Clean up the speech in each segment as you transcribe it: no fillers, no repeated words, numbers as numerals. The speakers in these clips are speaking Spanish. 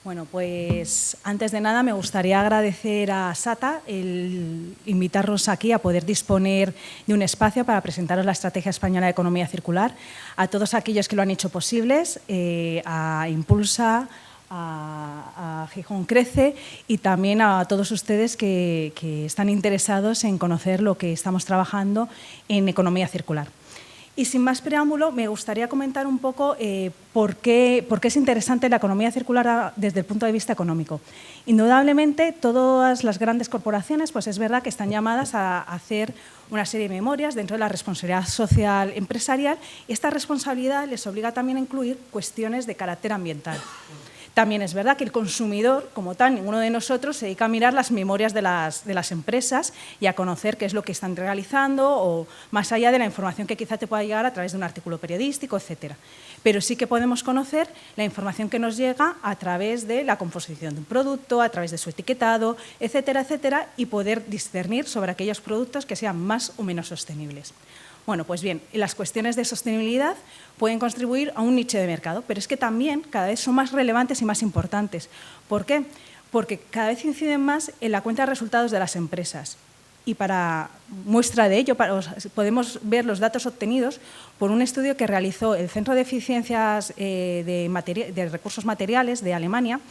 Bueno, pues antes de nada me gustaría agradecer a SATA el invitarnos aquí a poder disponer de un espacio para presentaros la Estrategia Española de Economía Circular, a todos aquellos que lo han hecho posibles, a Impulsa, a Gijón Crece y también a todos ustedes que están interesados en conocer lo que estamos trabajando en economía circular. Y sin más preámbulo, me gustaría comentar un poco por qué es interesante la economía circular desde el punto de vista económico. Indudablemente, todas las grandes corporaciones, pues es verdad que están llamadas a hacer una serie de memorias dentro de la responsabilidad social empresarial y esta responsabilidad les obliga también a incluir cuestiones de carácter ambiental. También es verdad que el consumidor, como tal, ninguno de nosotros se dedica a mirar las memorias de las empresas y a conocer qué es lo que están realizando o más allá de la información que quizá te pueda llegar a través de un artículo periodístico, etcétera. Pero sí que podemos conocer la información que nos llega a través de la composición de un producto, a través de su etiquetado, etcétera, etcétera, y poder discernir sobre aquellos productos que sean más o menos sostenibles. Bueno, pues bien, las cuestiones de sostenibilidad pueden contribuir a un nicho de mercado, pero es que también cada vez son más relevantes y más importantes. ¿Por qué? Porque cada vez inciden más en la cuenta de resultados de las empresas. Y para muestra de ello, podemos ver los datos obtenidos por un estudio que realizó el Centro de Eficiencias de Recursos Materiales de Alemania,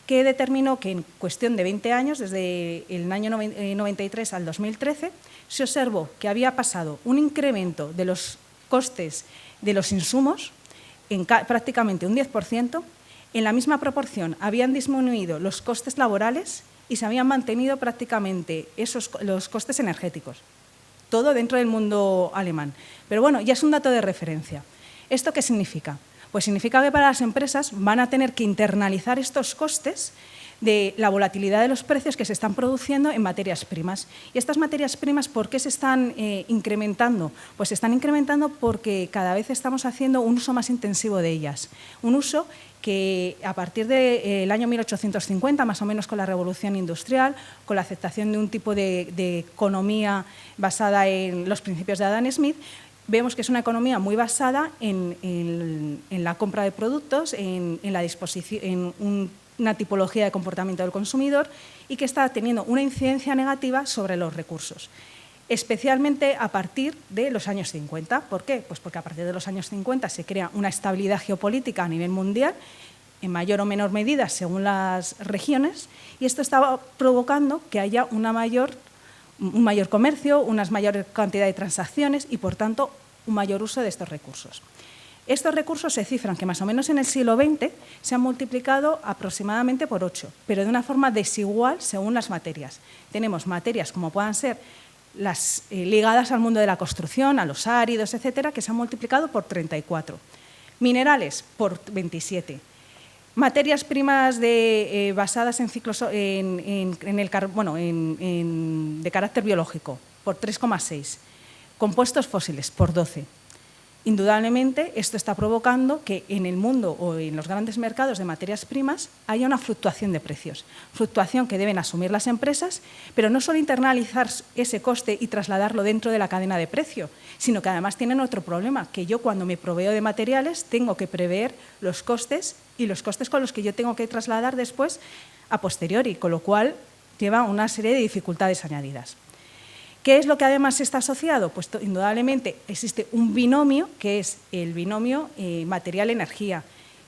que determinó que en cuestión de 20 años, desde el año 93 al 2013, se observó que había pasado un incremento de los costes de los insumos en prácticamente un 10%, en la misma proporción habían disminuido los costes laborales y se habían mantenido prácticamente los costes energéticos. Todo dentro del mundo alemán. Pero bueno, ya es un dato de referencia. ¿Esto qué significa? Pues significa que para las empresas van a tener que internalizar estos costes de la volatilidad de los precios que se están produciendo en materias primas. Y estas materias primas, ¿por qué se están incrementando? Pues se están incrementando porque cada vez estamos haciendo un uso más intensivo de ellas. Un uso que a partir del año 1850, más o menos con la revolución industrial, con la aceptación de un tipo de economía basada en los principios de Adam Smith, vemos que es una economía muy basada en la compra de productos, en la disposición, en una tipología de comportamiento del consumidor y que está teniendo una incidencia negativa sobre los recursos, especialmente a partir de los años 50. ¿Por qué? Pues porque a partir de los años 50 se crea una estabilidad geopolítica a nivel mundial, en mayor o menor medida según las regiones, y esto estaba provocando que haya un mayor comercio, una mayor cantidad de transacciones y, por tanto, un mayor uso de estos recursos. Estos recursos se cifran que más o menos en el siglo XX se han multiplicado aproximadamente por 8, pero de una forma desigual según las materias. Tenemos materias como puedan ser las ligadas al mundo de la construcción, a los áridos, etcétera, que se han multiplicado por 34. Minerales, por 27. Materias primas basadas en ciclos de carácter biológico, por 3,6. Compuestos fósiles, por 12. Indudablemente, esto está provocando que en el mundo o en los grandes mercados de materias primas haya una fluctuación de precios. Fluctuación que deben asumir las empresas, pero no solo internalizar ese coste y trasladarlo dentro de la cadena de precio, sino que además tienen otro problema, que yo cuando me proveo de materiales tengo que prever los costes y los costes con los que yo tengo que trasladar después a posteriori, con lo cual lleva una serie de dificultades añadidas. ¿Qué es lo que además está asociado? Pues indudablemente existe un binomio, que es el binomio material-energía.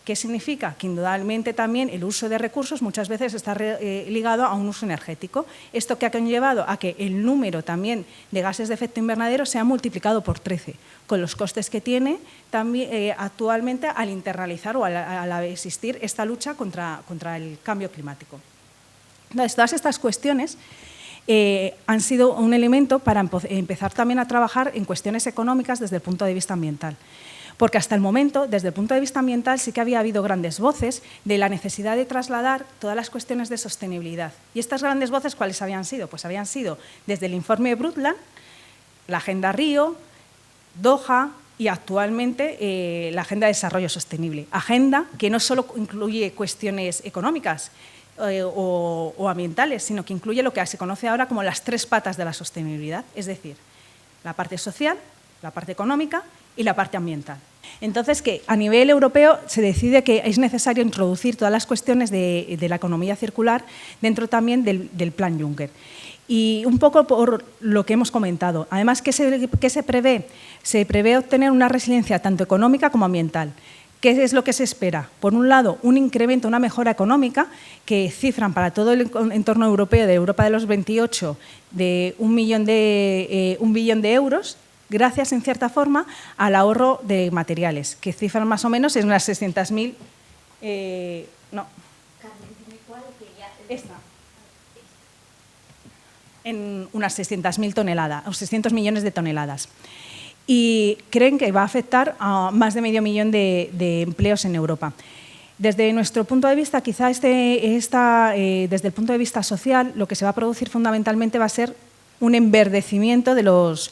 ¿Qué significa? Que indudablemente también el uso de recursos muchas veces está ligado a un uso energético. Esto que ha conllevado a que el número también de gases de efecto invernadero se ha multiplicado por 13, con los costes que tiene también, actualmente al internalizar o al existir esta lucha contra el cambio climático. Entonces, todas estas cuestiones han sido un elemento para empezar también a trabajar en cuestiones económicas desde el punto de vista ambiental. Porque hasta el momento, desde el punto de vista ambiental, sí que había habido grandes voces de la necesidad de trasladar todas las cuestiones de sostenibilidad. ¿Y estas grandes voces cuáles habían sido? Pues habían sido desde el informe de Brundtland, la Agenda Río, Doha y actualmente la Agenda de Desarrollo Sostenible. Agenda que no solo incluye cuestiones económicas, o ambientales, sino que incluye lo que se conoce ahora como las 3 patas de la sostenibilidad, es decir, la parte social, la parte económica y la parte ambiental. Entonces, que a nivel europeo se decide que es necesario introducir todas las cuestiones de la economía circular dentro también del Plan Juncker. Y un poco por lo que hemos comentado. Además, ¿qué se prevé? Se prevé obtener una resiliencia tanto económica como ambiental. ¿Qué es lo que se espera? Por un lado, un incremento, una mejora económica que cifran para todo el entorno europeo de Europa de los 28 de 1 billón de euros, gracias, en cierta forma, al ahorro de materiales, que cifran más o menos en unas 600.000... no. Esta. En unas 600.000 toneladas, o 600 millones de toneladas. Y creen que va a afectar a más de medio millón de empleos en Europa. Desde nuestro punto de vista, quizá desde el punto de vista social, lo que se va a producir fundamentalmente va a ser un enverdecimiento de los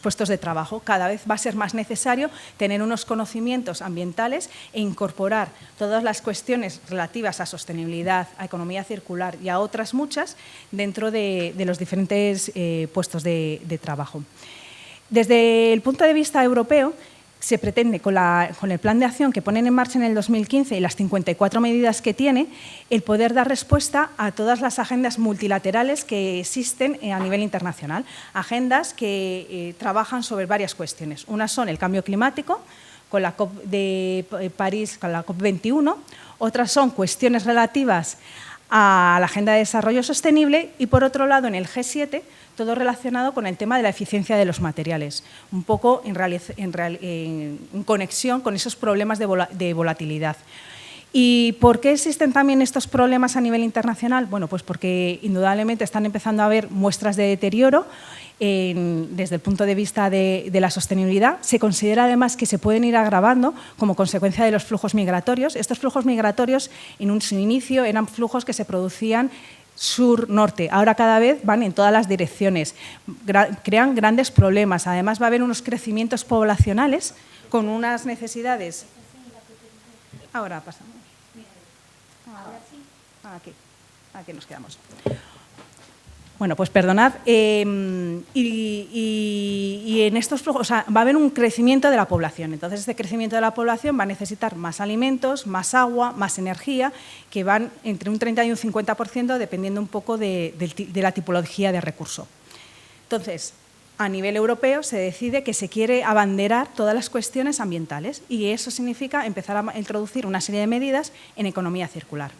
puestos de trabajo. Cada vez va a ser más necesario tener unos conocimientos ambientales e incorporar todas las cuestiones relativas a sostenibilidad, a economía circular y a otras muchas dentro de los diferentes puestos de trabajo. Desde el punto de vista europeo, se pretende, con el plan de acción que ponen en marcha en el 2015 y las 54 medidas que tiene, el poder dar respuesta a todas las agendas multilaterales que existen a nivel internacional. Agendas que trabajan sobre varias cuestiones. Unas son el cambio climático, con la COP de París, con la COP21. Otras son cuestiones relativas a la Agenda de Desarrollo Sostenible y, por otro lado, en el G7, todo relacionado con el tema de la eficiencia de los materiales, un poco en conexión con esos problemas de volatilidad. ¿Y por qué existen también estos problemas a nivel internacional? Bueno, pues porque indudablemente están empezando a haber muestras de deterioro desde el punto de vista de la sostenibilidad. Se considera además que se pueden ir agravando como consecuencia de los flujos migratorios. Estos flujos migratorios en su inicio eran flujos que se producían sur-norte, ahora cada vez van en todas las direcciones, crean grandes problemas. Además va a haber unos crecimientos poblacionales con unas necesidades. Ahora pasamos. Aquí nos quedamos. Bueno, pues perdonad. Y en estos flujos, o sea, va a haber un crecimiento de la población. Entonces, este crecimiento de la población va a necesitar más alimentos, más agua, más energía, que van entre un 30 y un 50%, dependiendo un poco de la tipología de recurso. Entonces, a nivel europeo se decide que se quiere abanderar todas las cuestiones ambientales y eso significa empezar a introducir una serie de medidas en economía circular.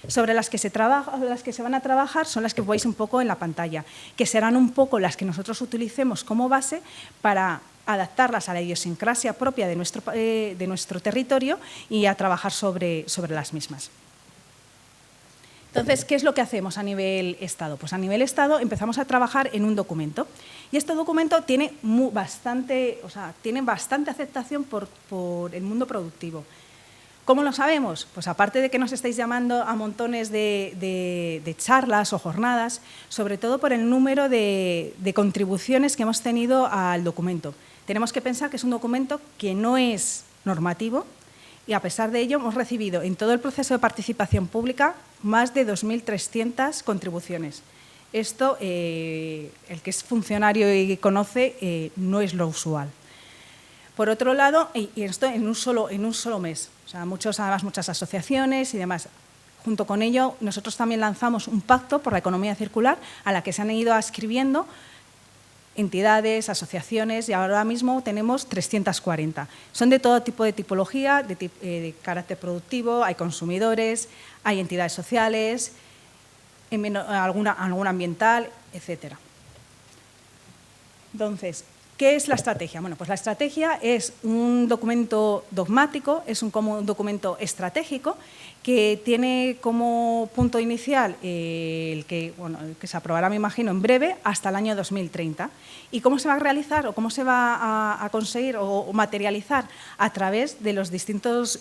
Sobre las que se van a trabajar son las que veis un poco en la pantalla, que serán un poco las que nosotros utilicemos como base para adaptarlas a la idiosincrasia propia de nuestro territorio y a trabajar sobre las mismas. Entonces, ¿qué es lo que hacemos a nivel Estado? Pues a nivel Estado empezamos a trabajar en un documento y este documento tiene bastante aceptación por el mundo productivo. ¿Cómo lo sabemos? Pues aparte de que nos estáis llamando a montones de charlas o jornadas, sobre todo por el número de contribuciones que hemos tenido al documento. Tenemos que pensar que es un documento que no es normativo y a pesar de ello hemos recibido en todo el proceso de participación pública más de 2.300 contribuciones. Esto, el que es funcionario y conoce, no es lo usual. Por otro lado, y esto en un solo mes, o sea, muchas asociaciones y demás. Junto con ello, nosotros también lanzamos un pacto por la economía circular a la que se han ido adscribiendo entidades, asociaciones y ahora mismo tenemos 340. Son de todo tipo de tipología, de carácter productivo, hay consumidores, hay entidades sociales, alguna ambiental, etcétera. Entonces, ¿qué es la estrategia? Bueno, pues la estrategia es un documento dogmático, es un documento estratégico que tiene como punto inicial el que se aprobará, me imagino, en breve, hasta el año 2030. ¿Y cómo se va a realizar o cómo se va a conseguir o materializar? A través de los distintos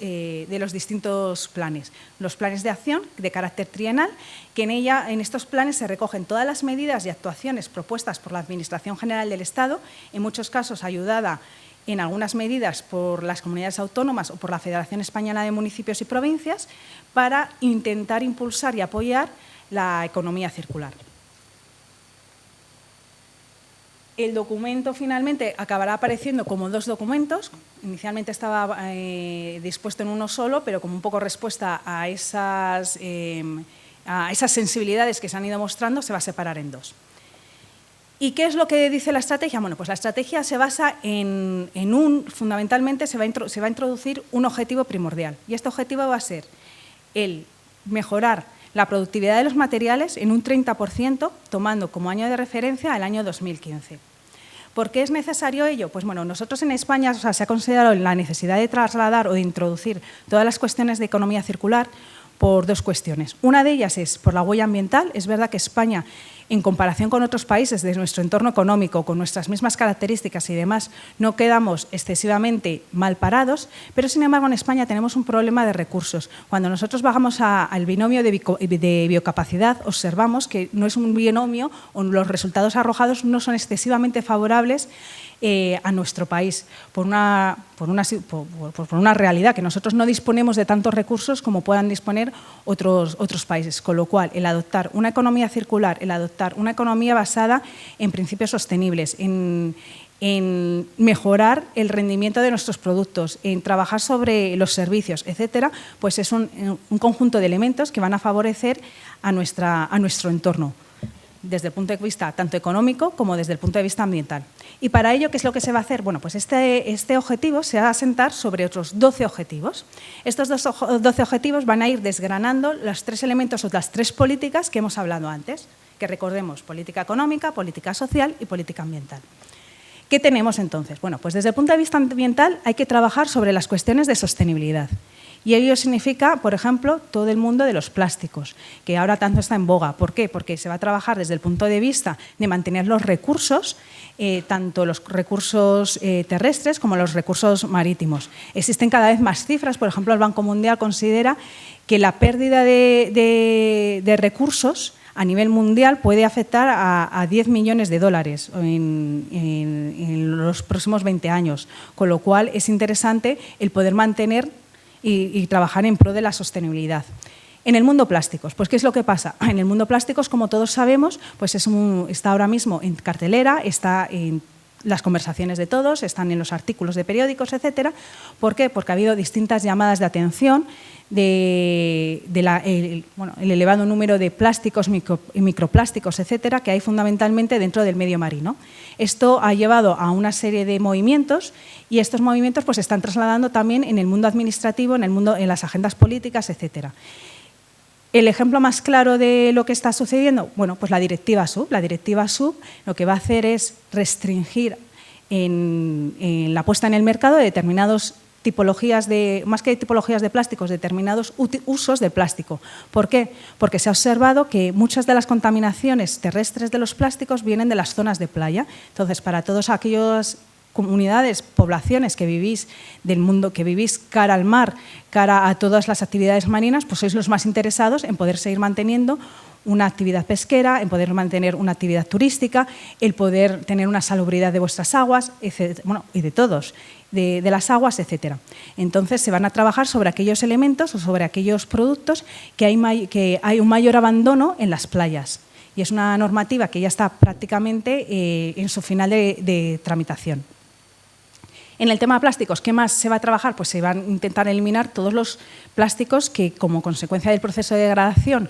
planes. Los planes de acción de carácter trienal, que en estos planes se recogen todas las medidas y actuaciones propuestas por la Administración General del Estado, en muchos casos ayudada en algunas medidas por las comunidades autónomas o por la Federación Española de Municipios y Provincias, para intentar impulsar y apoyar la economía circular. El documento finalmente acabará apareciendo como 2 documentos. Inicialmente estaba dispuesto en uno solo, pero como un poco respuesta a esas sensibilidades que se han ido mostrando, se va a separar en 2. ¿Y qué es lo que dice la estrategia? Bueno, pues la estrategia se basa fundamentalmente se va a introducir un objetivo primordial. Y este objetivo va a ser el mejorar la productividad de los materiales en un 30%, tomando como año de referencia el año 2015. ¿Por qué es necesario ello? Pues bueno, nosotros en España se ha considerado la necesidad de trasladar o de introducir todas las cuestiones de economía circular por 2 cuestiones. Una de ellas es por la huella ambiental. Es verdad que España, en comparación con otros países de nuestro entorno económico, con nuestras mismas características y demás, no quedamos excesivamente mal parados, pero sin embargo en España tenemos un problema de recursos. Cuando nosotros bajamos al binomio de biocapacidad, observamos que no es un binomio o los resultados arrojados no son excesivamente favorables a nuestro país, por una realidad, que nosotros no disponemos de tantos recursos como puedan disponer otros países. Con lo cual, el adoptar una economía circular, el adoptar una economía basada en principios sostenibles, en mejorar el rendimiento de nuestros productos, en trabajar sobre los servicios, etcétera, pues es un conjunto de elementos que van a favorecer a nuestro entorno, desde el punto de vista tanto económico como desde el punto de vista ambiental. Y para ello, ¿qué es lo que se va a hacer? Bueno, pues este objetivo se va a asentar sobre otros 12 objetivos. Estos 12 objetivos van a ir desgranando los 3 elementos o las 3 políticas que hemos hablado antes, que recordemos: política económica, política social y política ambiental. ¿Qué tenemos entonces? Bueno, pues desde el punto de vista ambiental hay que trabajar sobre las cuestiones de sostenibilidad. Y ello significa, por ejemplo, todo el mundo de los plásticos, que ahora tanto está en boga. ¿Por qué? Porque se va a trabajar desde el punto de vista de mantener los recursos, tanto los recursos terrestres como los recursos marítimos. Existen cada vez más cifras. Por ejemplo, el Banco Mundial considera que la pérdida de recursos a nivel mundial puede afectar a 10 millones de dólares en los próximos 20 años, con lo cual es interesante el poder mantener y trabajar en pro de la sostenibilidad. En el mundo plásticos, pues ¿qué es lo que pasa? En el mundo plásticos, como todos sabemos, pues está ahora mismo en cartelera, está en las conversaciones de todos, están en los artículos de periódicos, etcétera. ¿Por qué? Porque ha habido distintas llamadas de atención el elevado número de plásticos y microplásticos, etcétera, que hay fundamentalmente dentro del medio marino. Esto ha llevado a una serie de movimientos y estos movimientos pues, se están trasladando también en el mundo administrativo, en las agendas políticas, etcétera. El ejemplo más claro de lo que está sucediendo, bueno, pues la Directiva SUB. La Directiva SUB lo que va a hacer es restringir en la puesta en el mercado de determinados tipologías más que tipologías de plásticos, determinados usos del plástico. ¿Por qué? Porque se ha observado que muchas de las contaminaciones terrestres de los plásticos vienen de las zonas de playa. Entonces, para todos aquellos comunidades, poblaciones que vivís del mundo, que vivís cara al mar, cara a todas las actividades marinas, pues sois los más interesados en poder seguir manteniendo una actividad pesquera, en poder mantener una actividad turística, el poder tener una salubridad de vuestras aguas, etcétera, bueno, y de todos, de las aguas, etcétera. Entonces, se van a trabajar sobre aquellos elementos o sobre aquellos productos que hay un mayor abandono en las playas. Y es una normativa que ya está prácticamente en su final de tramitación. En el tema de plásticos, ¿qué más se va a trabajar? Pues se van a intentar eliminar todos los plásticos que, como consecuencia del proceso de degradación,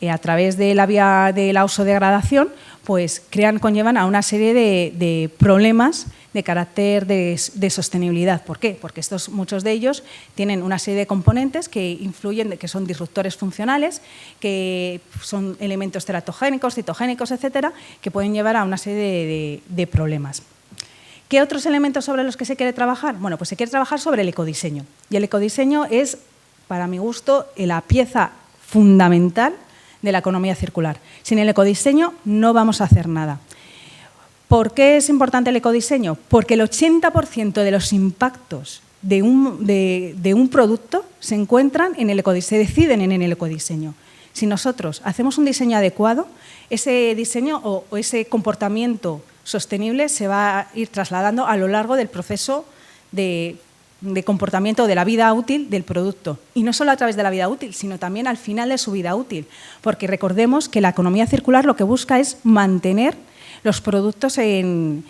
a través de la vía de la usodegradación, pues conllevan a una serie de problemas de carácter de sostenibilidad. ¿Por qué? Porque muchos de ellos tienen una serie de componentes que influyen, que son disruptores funcionales, que son elementos teratogénicos, citogénicos, etcétera, que pueden llevar a una serie de problemas. ¿Qué otros elementos sobre los que se quiere trabajar? Bueno, pues se quiere trabajar sobre el ecodiseño. Y el ecodiseño es, para mi gusto, la pieza fundamental de la economía circular. Sin el ecodiseño no vamos a hacer nada. ¿Por qué es importante el ecodiseño? Porque el 80% de los impactos de un producto se encuentran en el ecodiseño, se deciden en el ecodiseño. Si nosotros hacemos un diseño adecuado, ese diseño o ese comportamiento sostenible se va a ir trasladando a lo largo del proceso de comportamiento de la vida útil del producto. Y no solo a través de la vida útil, sino también al final de su vida útil. Porque recordemos que la economía circular lo que busca es mantener los productos en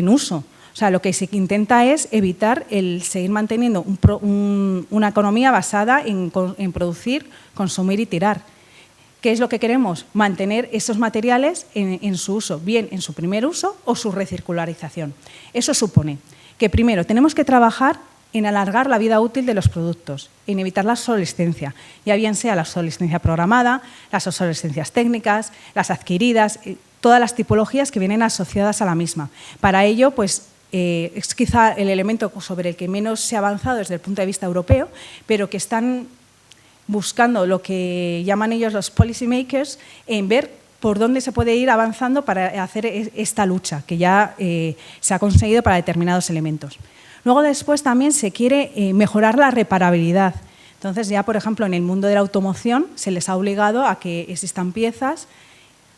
uso. O sea, lo que se intenta es evitar el seguir manteniendo una economía basada en producir, consumir y tirar. ¿Qué es lo que queremos? Mantener esos materiales en su uso, bien en su primer uso o su recircularización. Eso supone que primero tenemos que trabajar en alargar la vida útil de los productos, en evitar la obsolescencia, ya bien sea la obsolescencia programada, las obsolescencias técnicas, las adquiridas, todas las tipologías que vienen asociadas a la misma. Para ello, pues, es quizá el elemento sobre el que menos se ha avanzado desde el punto de vista europeo, pero que están buscando lo que llaman ellos los policy makers en ver por dónde se puede ir avanzando para hacer esta lucha que ya se ha conseguido para determinados elementos. Luego después también se quiere mejorar la reparabilidad. Entonces ya, por ejemplo, en el mundo de la automoción se les ha obligado a que existan piezas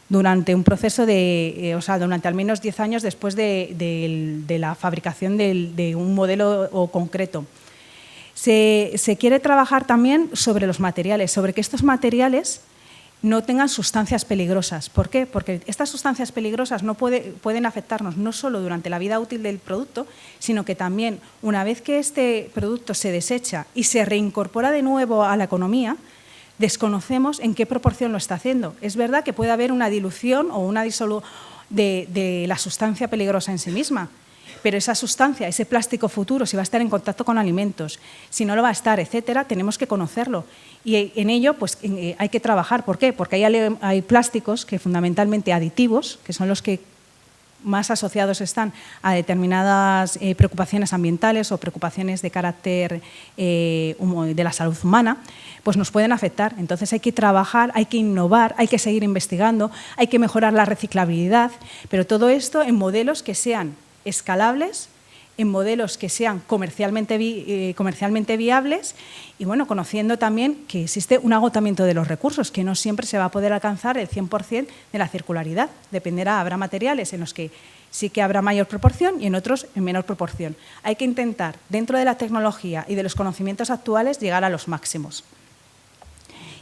durante un proceso o sea, durante al menos 10 años después de la fabricación de un modelo concreto. Se quiere trabajar también sobre los materiales, sobre que estos materiales no tengan sustancias peligrosas. ¿Por qué? Porque estas sustancias peligrosas no pueden afectarnos no solo durante la vida útil del producto, sino que también una vez que este producto se desecha y se reincorpora de nuevo a la economía, desconocemos en qué proporción lo está haciendo. Es verdad que puede haber una dilución o una disolución de la sustancia peligrosa en sí misma, pero esa sustancia, ese plástico futuro, si va a estar en contacto con alimentos, si no lo va a estar, etcétera, tenemos que conocerlo. Y en ello pues, hay que trabajar. ¿Por qué? Porque hay plásticos que fundamentalmente aditivos, que son los que más asociados están a determinadas preocupaciones ambientales o preocupaciones de carácter de la salud humana, pues nos pueden afectar. Entonces hay que trabajar, hay que innovar, hay que seguir investigando, hay que mejorar la reciclabilidad, pero todo esto en modelos que sean escalables, en modelos que sean comercialmente viables y, bueno, conociendo también que existe un agotamiento de los recursos, que no siempre se va a poder alcanzar el 100% de la circularidad. Dependerá, habrá materiales en los que sí que habrá mayor proporción y en otros en menor proporción. Hay que intentar, dentro de la tecnología y de los conocimientos actuales, llegar a los máximos.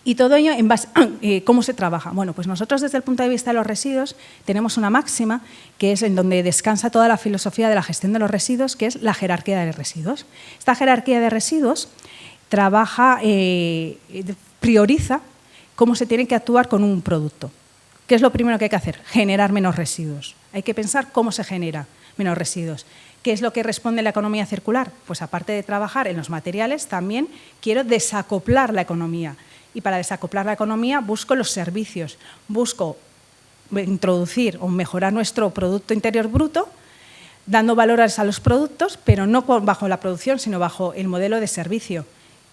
Y todo ello en base a cómo se trabaja. Bueno, pues nosotros desde el punto de vista de los residuos tenemos una máxima que es en donde descansa toda la filosofía de la gestión de los residuos, que es la jerarquía de residuos. Esta jerarquía de residuos trabaja, prioriza cómo se tiene que actuar con un producto. ¿Qué es lo primero que hay que hacer? Generar menos residuos. Hay que pensar cómo se genera menos residuos. ¿Qué es lo que responde la economía circular? Pues aparte de trabajar en los materiales, también quiero desacoplar la economía. Y para desacoplar la economía busco los servicios, busco introducir o mejorar nuestro Producto Interior Bruto, dando valores a los productos, pero no bajo la producción, sino bajo el modelo de servicio.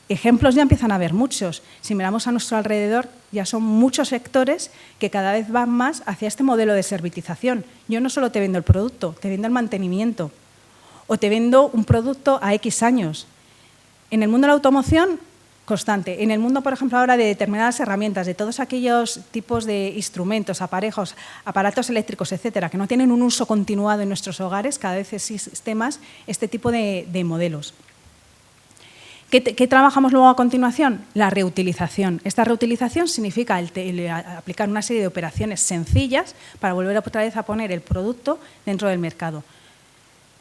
Ejemplos ya empiezan a haber muchos. Si miramos a nuestro alrededor, ya son muchos sectores que cada vez van más hacia este modelo de servitización. Yo no solo te vendo el producto, te vendo el mantenimiento o te vendo un producto a X años. En el mundo de la automoción, constante. En el mundo, por ejemplo, ahora de determinadas herramientas, de todos aquellos tipos de instrumentos, aparejos, aparatos eléctricos, etcétera, que no tienen un uso continuado en nuestros hogares, cada vez existe más este tipo de modelos. ¿Qué trabajamos luego a continuación? La reutilización. Esta reutilización significa aplicar una serie de operaciones sencillas para volver otra vez a poner el producto dentro del mercado.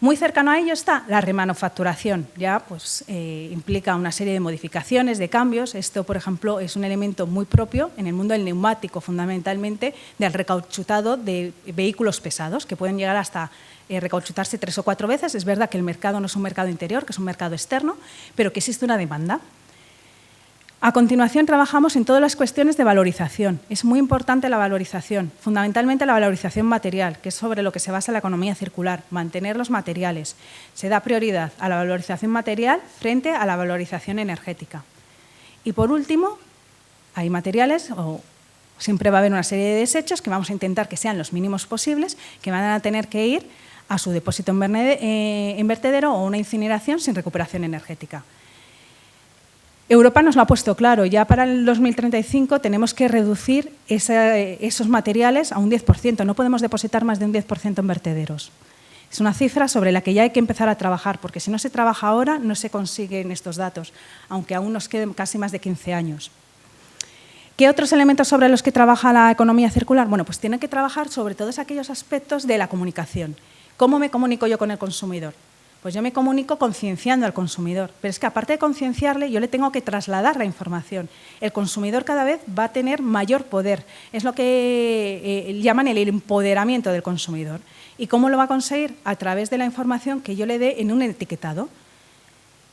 Muy cercano a ello está la remanufacturación. Ya pues, implica una serie de modificaciones, de cambios. Esto, por ejemplo, es un elemento muy propio en el mundo del neumático, fundamentalmente del recauchutado de vehículos pesados, que pueden llegar hasta recauchutarse 3 o 4 veces. Es verdad que el mercado no es un mercado interior, que es un mercado externo, pero que existe una demanda. A continuación, trabajamos en todas las cuestiones de valorización. Es muy importante la valorización, fundamentalmente la valorización material, que es sobre lo que se basa la economía circular, mantener los materiales. Se da prioridad a la valorización material frente a la valorización energética. Y por último, hay materiales, o siempre va a haber una serie de desechos que vamos a intentar que sean los mínimos posibles, que van a tener que ir a su depósito en vertedero o una incineración sin recuperación energética. Europa nos lo ha puesto claro, ya para el 2035 tenemos que reducir esos materiales a un 10%, no podemos depositar más de un 10% en vertederos. Es una cifra sobre la que ya hay que empezar a trabajar, porque si no se trabaja ahora no se consiguen estos datos, aunque aún nos queden casi más de 15 años. ¿Qué otros elementos sobre los que trabaja la economía circular? Bueno, pues tiene que trabajar sobre todos aquellos aspectos de la comunicación. ¿Cómo me comunico yo con el consumidor? Pues yo me comunico concienciando al consumidor, pero es que aparte de concienciarle, yo le tengo que trasladar la información. El consumidor cada vez va a tener mayor poder, es lo que llaman el empoderamiento del consumidor. ¿Y cómo lo va a conseguir? A través de la información que yo le dé en un etiquetado.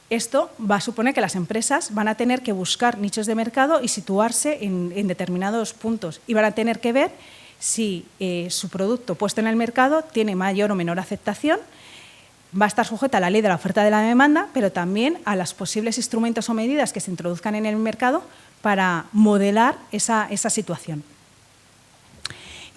Esto va a suponer que las empresas van a tener que buscar nichos de mercado y situarse en determinados puntos y van a tener que ver si su producto puesto en el mercado tiene mayor o menor aceptación. Va a estar sujeta a la ley de la oferta y de la demanda, pero también a los posibles instrumentos o medidas que se introduzcan en el mercado para modelar esa situación.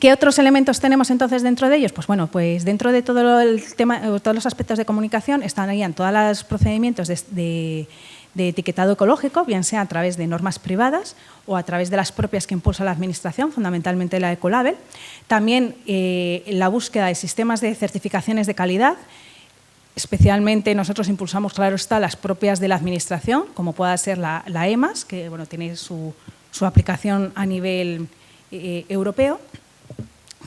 ¿Qué otros elementos tenemos entonces dentro de ellos? Pues bueno, pues dentro de todo el tema, todos los aspectos de comunicación estarían todos los procedimientos de etiquetado ecológico, bien sea a través de normas privadas o a través de las propias que impulsa la Administración, fundamentalmente la Ecolabel. También la búsqueda de sistemas de certificaciones de calidad. Especialmente nosotros impulsamos, claro está, las propias de la Administración, como pueda ser la EMAS, que bueno, tiene su aplicación a nivel europeo.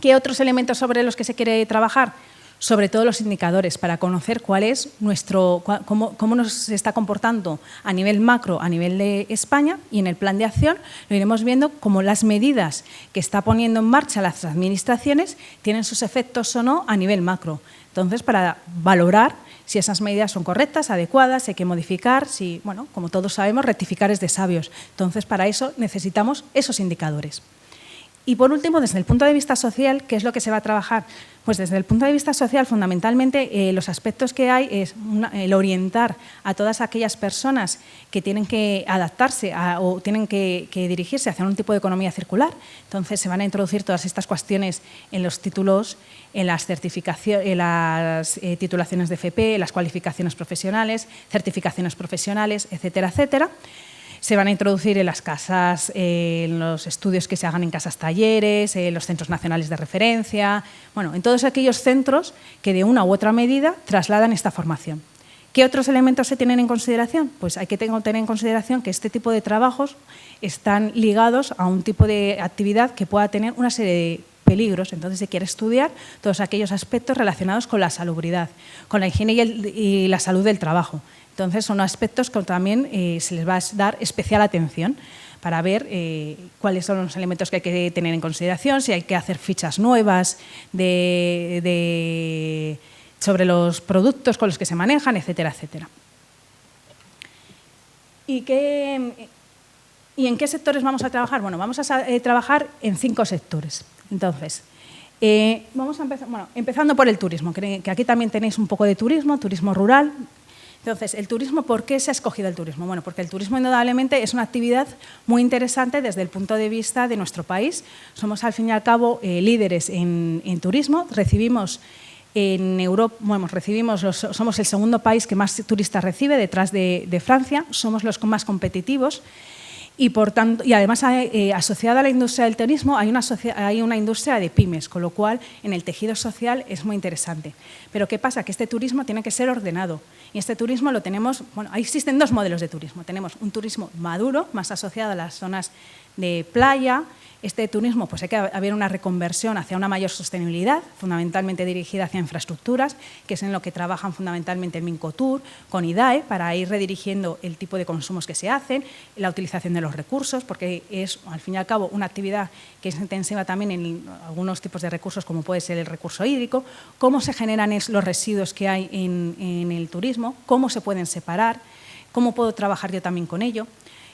¿Qué otros elementos sobre los que se quiere trabajar? Sobre todo los indicadores, para conocer cuál es cómo nos está comportando a nivel macro, a nivel de España, y en el plan de acción lo iremos viendo cómo las medidas que está poniendo en marcha las administraciones tienen sus efectos o no a nivel macro. Entonces, para valorar si esas medidas son correctas, adecuadas, si hay que modificar, si, bueno, como todos sabemos, rectificar es de sabios. Entonces, para eso necesitamos esos indicadores. Y por último, desde el punto de vista social, ¿qué es lo que se va a trabajar? Pues desde el punto de vista social, fundamentalmente, los aspectos que hay es el orientar a todas aquellas personas que tienen que adaptarse o tienen que dirigirse hacia un tipo de economía circular. Entonces, se van a introducir todas estas cuestiones en los títulos, en las certificaciones, en las titulaciones de FP, en las cualificaciones profesionales, certificaciones profesionales, etcétera, etcétera. Se van a introducir en las casas, en los estudios que se hagan en casas talleres, en los centros nacionales de referencia, bueno, en todos aquellos centros que de una u otra medida trasladan esta formación. ¿Qué otros elementos se tienen en consideración? Pues hay que tener en consideración que este tipo de trabajos están ligados a un tipo de actividad que pueda tener una serie de peligros. Entonces se quiere estudiar todos aquellos aspectos relacionados con la salubridad, con la higiene y la salud del trabajo. Entonces, son aspectos que también se les va a dar especial atención para ver cuáles son los elementos que hay que tener en consideración, si hay que hacer fichas nuevas sobre los productos con los que se manejan, etcétera, etcétera. ¿Y en qué sectores vamos a trabajar? Bueno, vamos a trabajar en 5 sectores. Entonces, vamos a empezar, empezando por el turismo, que aquí también tenéis un poco de turismo rural. Entonces, el turismo, ¿por qué se ha escogido el turismo? Bueno, porque el turismo indudablemente es una actividad muy interesante desde el punto de vista de nuestro país. Somos, al fin y al cabo, líderes en turismo. Recibimos en Europa, somos el segundo país que más turistas recibe, detrás de Francia. Somos los más competitivos. Y, por tanto, y además, asociada a la industria del turismo, hay una industria de pymes, con lo cual en el tejido social es muy interesante. Pero ¿qué pasa? Que este turismo tiene que ser ordenado. Y este turismo lo tenemos, existen 2 modelos de turismo. Tenemos un turismo maduro, más asociado a las zonas de playa. Este turismo, pues hay que haber una reconversión hacia una mayor sostenibilidad, fundamentalmente dirigida hacia infraestructuras, que es en lo que trabajan fundamentalmente el Mincotur, con IDAE, para ir redirigiendo el tipo de consumos que se hacen, la utilización de los recursos, porque es, al fin y al cabo, una actividad que es intensiva también en algunos tipos de recursos, como puede ser el recurso hídrico, cómo se generan los residuos que hay en el turismo, cómo se pueden separar, cómo puedo trabajar yo también con ello.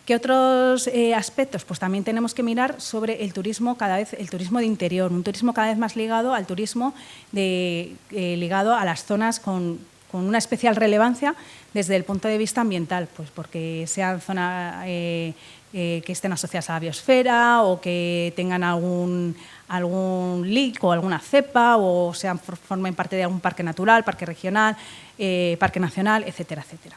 ¿Qué otros aspectos? Pues también tenemos que mirar sobre el turismo el turismo de interior, un turismo cada vez más ligado al turismo ligado a las zonas con una especial relevancia desde el punto de vista ambiental, pues porque sean zonas que estén asociadas a la biosfera o que tengan algún LIC o alguna cepa o formen parte de algún parque natural, parque regional, parque nacional, etcétera, etcétera.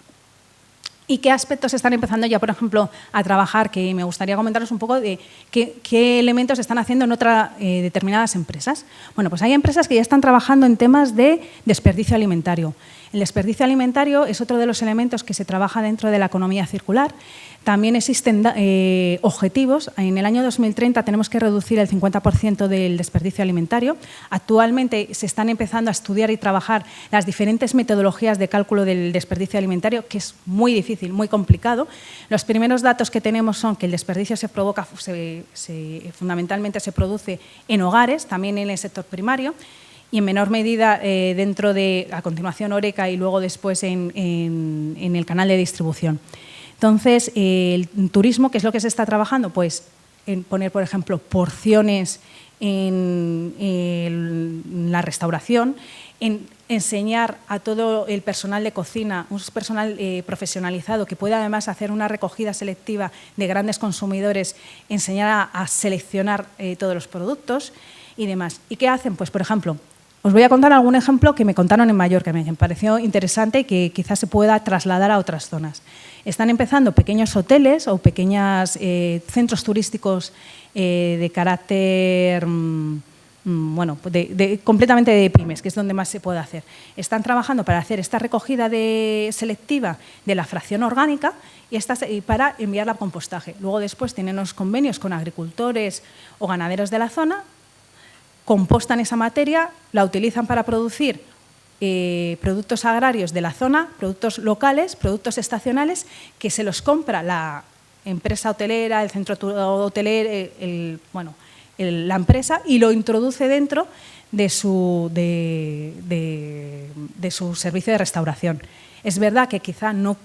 ¿Y qué aspectos están empezando ya, por ejemplo, a trabajar? Que me gustaría comentaros un poco de qué elementos están haciendo en otras determinadas empresas. Bueno, pues hay empresas que ya están trabajando en temas de desperdicio alimentario. El desperdicio alimentario es otro de los elementos que se trabaja dentro de la economía circular. También existen objetivos. En el año 2030 tenemos que reducir el 50% del desperdicio alimentario. Actualmente se están empezando a estudiar y trabajar las diferentes metodologías de cálculo del desperdicio alimentario, que es muy difícil, muy complicado. Los primeros datos que tenemos son que el desperdicio se provoca, fundamentalmente se produce en hogares, también en el sector primario, y en menor medida dentro de, a continuación, Horeca y luego después en el canal de distribución. Entonces, el turismo, ¿qué es lo que se está trabajando? Pues en poner, por ejemplo, porciones en la restauración, en enseñar a todo el personal de cocina, un personal profesionalizado que pueda además hacer una recogida selectiva de grandes consumidores, enseñar a seleccionar todos los productos y demás. ¿Y qué hacen? Pues, por ejemplo, os voy a contar algún ejemplo que me contaron en Mallorca, que me pareció interesante y que quizás se pueda trasladar a otras zonas. Están empezando pequeños hoteles o pequeños centros turísticos de carácter, bueno, completamente de pymes, que es donde más se puede hacer. Están trabajando para hacer esta recogida selectiva de la fracción orgánica y para enviarla a compostaje. Luego después tienen los convenios con agricultores o ganaderos de la zona, compostan esa materia, la utilizan para producir productos agrarios de la zona, productos locales, productos estacionales, que se los compra la empresa hotelera, el centro hotelero, la empresa, y lo introduce dentro de su servicio de restauración. Es verdad que quizá no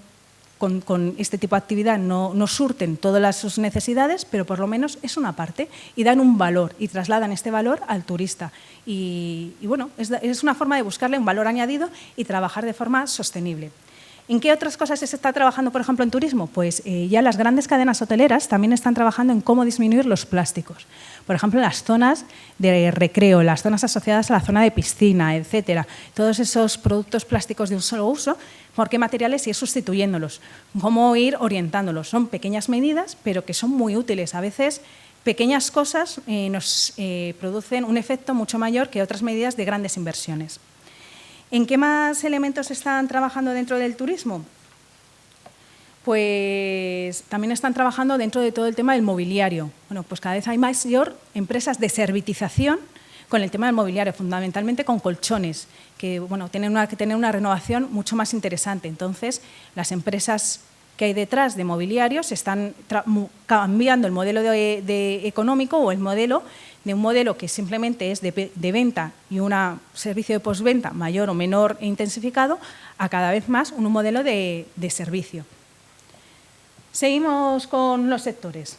con este tipo de actividad no surten todas sus necesidades, pero por lo menos es una parte y dan un valor y trasladan este valor al turista. Y bueno, es una forma de buscarle un valor añadido y trabajar de forma sostenible. ¿En qué otras cosas se está trabajando, por ejemplo, en turismo? Pues ya las grandes cadenas hoteleras también están trabajando en cómo disminuir los plásticos. Por ejemplo, en las zonas de recreo, las zonas asociadas a la zona de piscina, etcétera. Todos esos productos plásticos de un solo uso, ¿por qué materiales? Y ir sustituyéndolos. ¿Cómo ir orientándolos? Son pequeñas medidas, pero que son muy útiles. A veces, pequeñas cosas nos producen un efecto mucho mayor que otras medidas de grandes inversiones. ¿En qué más elementos están trabajando dentro del turismo? Pues también están trabajando dentro de todo el tema del mobiliario. Bueno, pues cada vez hay mayor empresas de servitización con el tema del mobiliario, fundamentalmente con colchones, que bueno, tienen que tener una renovación mucho más interesante. Entonces, las empresas que hay detrás de mobiliarios están cambiando el modelo económico o el modelo de un modelo que simplemente es de venta y un servicio de postventa mayor o menor intensificado a cada vez más un modelo de servicio. Seguimos con los sectores.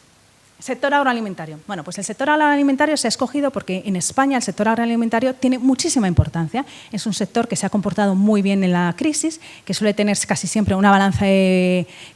Sector agroalimentario. Bueno, pues el sector agroalimentario se ha escogido porque en España el sector agroalimentario tiene muchísima importancia. Es un sector que se ha comportado muy bien en la crisis, que suele tener casi siempre una balanza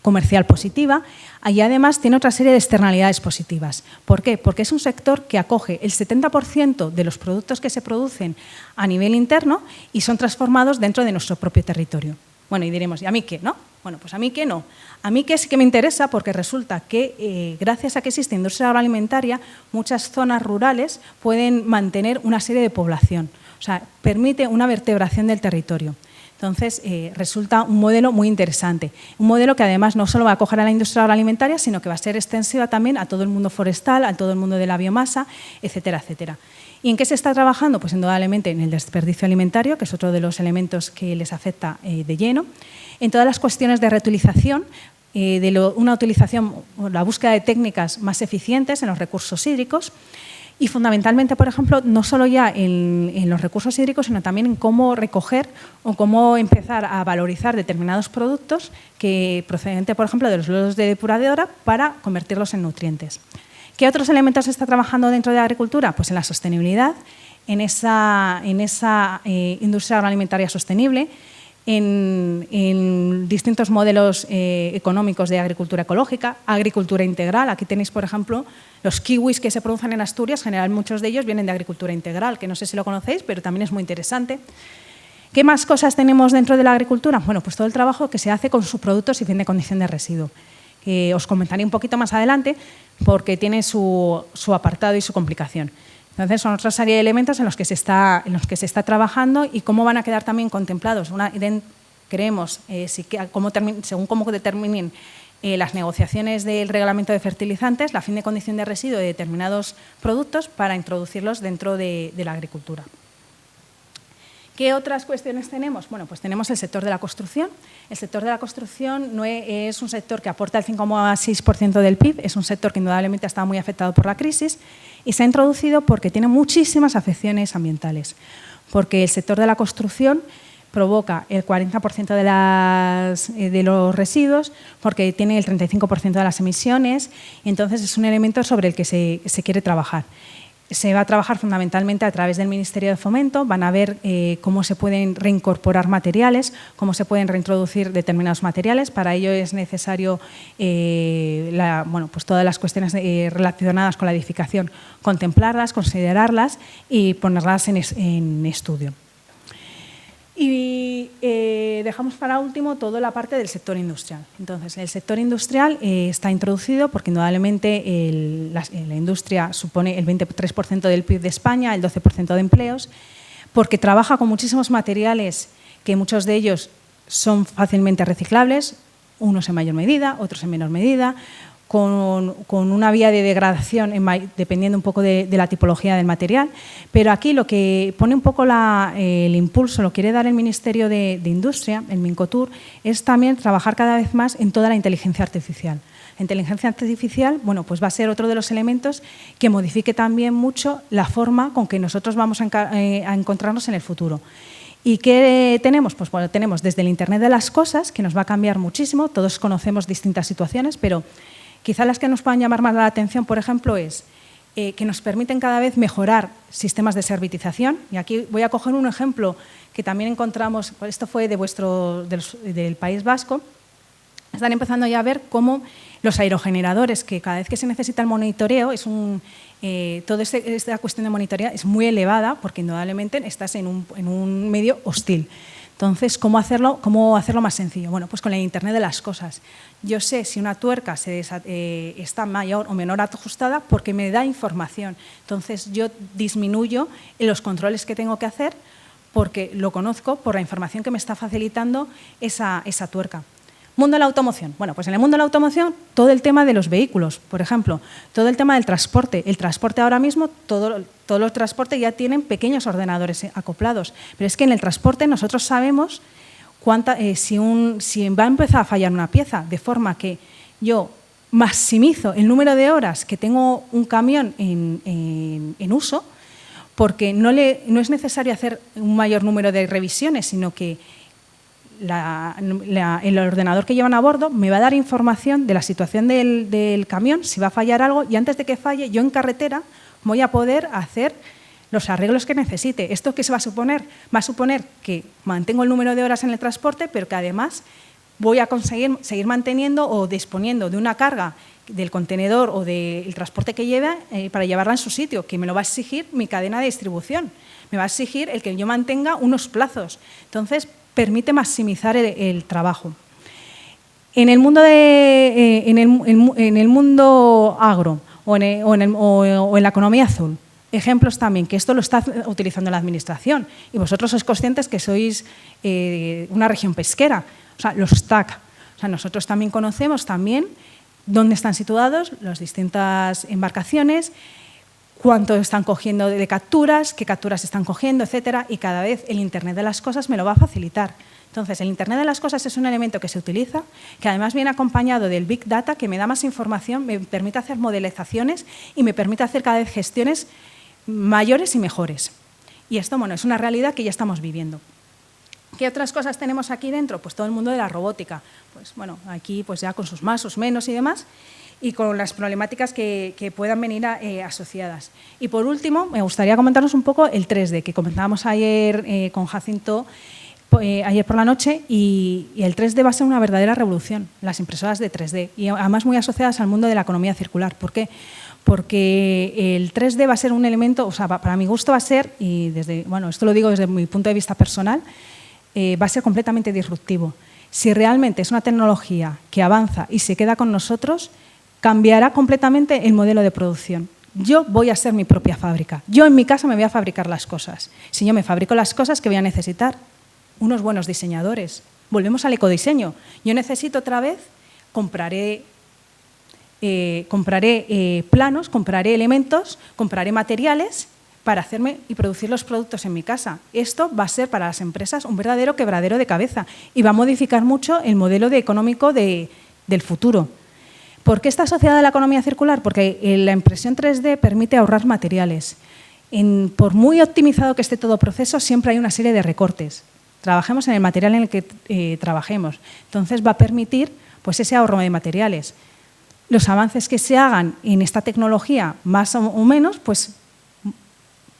comercial positiva y además tiene otra serie de externalidades positivas. ¿Por qué? Porque es un sector que acoge el 70% de los productos que se producen a nivel interno y son transformados dentro de nuestro propio territorio. Bueno, y diremos, ¿y a mí qué? ¿No? Bueno, pues a mí qué no. A mí qué sí que me interesa porque resulta que gracias a que existe industria agroalimentaria, muchas zonas rurales pueden mantener una serie de población. O sea, permite una vertebración del territorio. Entonces, resulta un modelo muy interesante. Un modelo que además no solo va a acoger a la industria agroalimentaria, sino que va a ser extensiva también a todo el mundo forestal, a todo el mundo de la biomasa, etcétera, etcétera. ¿Y en qué se está trabajando? Pues indudablemente en el desperdicio alimentario, que es otro de los elementos que les afecta de lleno. En todas las cuestiones de reutilización, una utilización, la búsqueda de técnicas más eficientes en los recursos hídricos y fundamentalmente, por ejemplo, no solo ya en los recursos hídricos, sino también en cómo recoger o cómo empezar a valorizar determinados productos que procedentes, por ejemplo, de los lodos de depuradora para convertirlos en nutrientes. ¿Qué otros elementos se está trabajando dentro de la agricultura? Pues en la sostenibilidad, en esa industria agroalimentaria sostenible, en distintos modelos económicos de agricultura ecológica, agricultura integral. Aquí tenéis, por ejemplo, los kiwis que se producen en Asturias, en general muchos de ellos vienen de agricultura integral, que no sé si lo conocéis, pero también es muy interesante. ¿Qué más cosas tenemos dentro de la agricultura? Bueno, pues todo el trabajo que se hace con subproductos y fin de condición de residuo. Os comentaré un poquito más adelante porque tiene su apartado y su complicación. Entonces, son otra serie de elementos en los que se está trabajando y cómo van a quedar también contemplados. Creemos, según cómo determinen las negociaciones del reglamento de fertilizantes, la fin de condición de residuo de determinados productos para introducirlos dentro de la agricultura. ¿Qué otras cuestiones tenemos? Bueno, pues tenemos el sector de la construcción. El sector de la construcción no es un sector que aporta el 5,6% del PIB, es un sector que indudablemente ha estado muy afectado por la crisis y se ha introducido porque tiene muchísimas afecciones ambientales. Porque el sector de la construcción provoca el 40% de los residuos, porque tiene el 35% de las emisiones, y entonces es un elemento sobre el que se quiere trabajar. Se va a trabajar fundamentalmente a través del Ministerio de Fomento, van a ver cómo se pueden reincorporar materiales, cómo se pueden reintroducir determinados materiales. Para ello es necesario pues todas las cuestiones relacionadas con la edificación, contemplarlas, considerarlas y ponerlas en estudio. Y dejamos para último toda la parte del sector industrial. Entonces, el sector industrial está introducido porque indudablemente la industria supone el 23% del PIB de España, el 12% de empleos, porque trabaja con muchísimos materiales que muchos de ellos son fácilmente reciclables, unos en mayor medida, otros en menor medida, con una vía de degradación dependiendo un poco de la tipología del material. Pero aquí lo que pone un poco el impulso, lo quiere dar el Ministerio de Industria, el Mincotur, es también trabajar cada vez más en toda la inteligencia artificial. La inteligencia artificial, bueno, pues va a ser otro de los elementos que modifique también mucho la forma con que nosotros vamos a encontrarnos en el futuro. ¿Y qué tenemos? Pues bueno, tenemos desde el Internet de las cosas, que nos va a cambiar muchísimo, todos conocemos distintas situaciones, pero quizá las que nos puedan llamar más la atención, por ejemplo, es que nos permiten cada vez mejorar sistemas de servitización. Y aquí voy a coger un ejemplo que también encontramos, esto fue del País Vasco. Están empezando ya a ver cómo los aerogeneradores, que cada vez que se necesita el monitoreo, toda esta cuestión de monitoreo es muy elevada porque indudablemente estás en un medio hostil. Entonces, ¿cómo hacerlo más sencillo? Bueno, pues con el Internet de las cosas. Yo sé si una tuerca está mayor o menor ajustada porque me da información. Entonces, yo disminuyo los controles que tengo que hacer porque lo conozco por la información que me está facilitando esa tuerca. Mundo de la automoción. Bueno, pues en el mundo de la automoción, todo el tema de los vehículos, por ejemplo, todo el tema del transporte. El transporte ahora mismo, todos los transportes ya tienen pequeños ordenadores acoplados, pero es que en el transporte nosotros sabemos si va a empezar a fallar una pieza, de forma que yo maximizo el número de horas que tengo un camión en uso, porque no es necesario hacer un mayor número de revisiones, sino que el ordenador que llevan a bordo me va a dar información de la situación del camión, si va a fallar algo, y antes de que falle, yo en carretera voy a poder hacer los arreglos que necesite. ¿Esto qué se va a suponer? Va a suponer que mantengo el número de horas en el transporte, pero que además voy a conseguir seguir manteniendo o disponiendo de una carga del contenedor o del transporte que lleve para llevarla en su sitio, que me lo va a exigir mi cadena de distribución. Me va a exigir el que yo mantenga unos plazos. Entonces, permite maximizar el trabajo. En el mundo agro o en la economía azul, ejemplos también, que esto lo está utilizando la Administración y vosotros sois conscientes que sois una región pesquera, o sea, los TAC. O sea, nosotros también conocemos dónde están situados las distintas embarcaciones, cuánto están cogiendo de capturas, qué capturas están cogiendo, etcétera, y cada vez el Internet de las cosas me lo va a facilitar. Entonces, el Internet de las cosas es un elemento que se utiliza, que además viene acompañado del Big Data, que me da más información, me permite hacer modelizaciones y me permite hacer cada vez gestiones mayores y mejores. Y esto, bueno, es una realidad que ya estamos viviendo. ¿Qué otras cosas tenemos aquí dentro? Pues todo el mundo de la robótica. Pues bueno, aquí pues ya con sus más, sus menos y demás, y con las problemáticas que puedan venir asociadas. Y por último, me gustaría comentaros un poco el 3D, que comentábamos ayer con Jacinto, ayer por la noche, y el 3D va a ser una verdadera revolución, las impresoras de 3D, y además muy asociadas al mundo de la economía circular. ¿Por qué? Porque el 3D va a ser un elemento, o sea, para mi gusto va a ser, y esto lo digo desde mi punto de vista personal, va a ser completamente disruptivo. Si realmente es una tecnología que avanza y se queda con nosotros, cambiará completamente el modelo de producción. Yo voy a ser mi propia fábrica. Yo en mi casa me voy a fabricar las cosas. Si yo me fabrico las cosas, ¿qué voy a necesitar? Unos buenos diseñadores. Volvemos al ecodiseño. Yo necesito otra vez, compraré planos, compraré elementos, compraré materiales para hacerme y producir los productos en mi casa. Esto va a ser para las empresas un verdadero quebradero de cabeza y va a modificar mucho el modelo económico del futuro. ¿Por qué está asociada a la economía circular? Porque la impresión 3D permite ahorrar materiales. Por muy optimizado que esté todo proceso, siempre hay una serie de recortes. Trabajemos en el material en el que trabajemos. Entonces, va a permitir pues, ese ahorro de materiales. Los avances que se hagan en esta tecnología, más o menos, pues